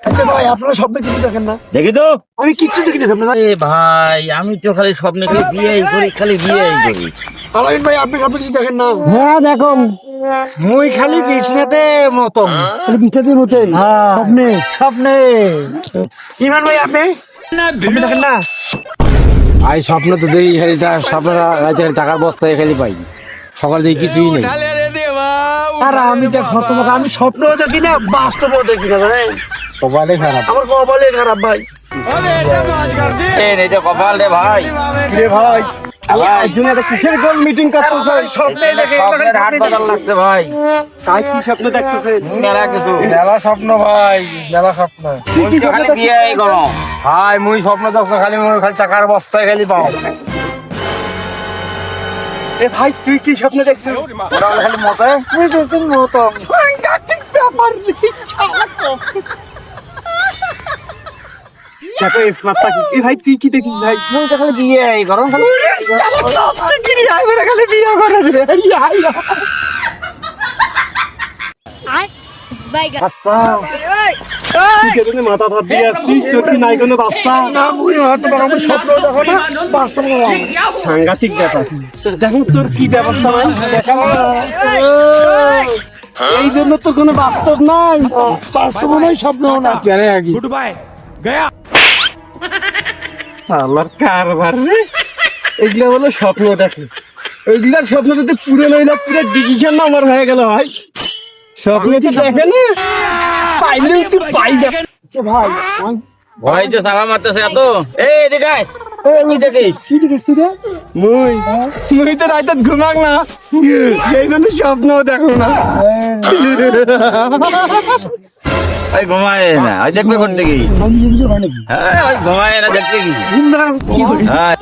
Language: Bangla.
আচ্ছা ভাই, আপনারা স্বপ্নে কিছু দেখেন না? দেখি তো। আমি কিচ্ছু দেখি না আপনারা। এ ভাই, আমি তো খালি স্বপ্নে খালি বিয়েই করি, খালি বিয়েই করি। আলামিন ভাই, আপনি স্বপ্নে কিছু দেখেন না? হ্যাঁ দেখো, মুই খালি বিছনাতে মতম। খালি বিছাতে মতেন স্বপ্নে। স্বপ্নে ইমান ভাই, আপনি স্বপ্নে দেখেন না? আই স্বপ্ন তো দেখি খালি স্বপ্ন রাতে খালি টাকার বস্তায় খালি পাই, সকাল থেকে কিছুই নেই। আর আমি দেখো তোমাকে, আমি স্বপ্নও দেখি না, বাস্তবও দেখি না জানেন? কপালে খারাপ। আমার কপালে খারাপ ভাই। এটা কপাল রে ভাই। রে ভাই, ভাই, একজন একটা কিসের গোল মিটিং করতেছে? স্বপ্নে দেখে স্বপ্নের হাট বাজার লাগছে ভাই। তাই কি স্বপ্ন দেখতেছেন? মেলা কিছু। মেলা স্বপ্ন ভাই, মেলা স্বপ্ন। মুই তো খালি বিয়েই করো। ভাই মুই স্বপ্ন দেখছো খালি, মোর খালি টাকার বস্তায় খালি পাও। এ ভাই, তুই কি স্বপ্ন দেখছিস? ওরা খালি মতে তুই দেখছিস মতো সাংঘাতিক ব্যাপার দেখো এই স্মার্টটা কি? এ ভাই, তুই কি দেখিস ভাই? মুই তো খালি বিয়েই করো, খালি খালি বিয়ে করে রে। মাথা ভাব দিয়ে আসছিস, তোর কি নাই কোনো বাচ্চা? না, মুই হয়তো বা আমার স্বপ্ন দেখো না, বাস্তব না। সাংঘাতিক ব্যাপার। দেখো তোর কি ব্যবস্থা নাই, দেখাবো না। এই জন্য তো কোনো বাস্তব নাই, বাস্তব নয়, স্বপ্নও না। কেনে আগে আমার কারবার রে, এগুলা বলে স্বপ্ন দেখে। এগুলার স্বপ্ন যদি পুরো নয় না, পুরো ডিভিশন আমার হয়ে গেল ভাই। স্বপ্ন তো দেখে না, পাইলে তুই পাইবে। আচ্ছা ভাই, ভয় যে সালা মারতেছে এত। এই এদিকে আয়। কি দেখিস? কি দেখিস তুই রে? মুই তো রাতে ঘুমাক না, সেই জন্য স্বপ্ন দেখো না। ওই ঘুমায় না, ওই দেখবে করতে কি? হ্যাঁ, ওই ঘুমায় না দেখতে কি? ঘুম না, কি করি? হ্যাঁ।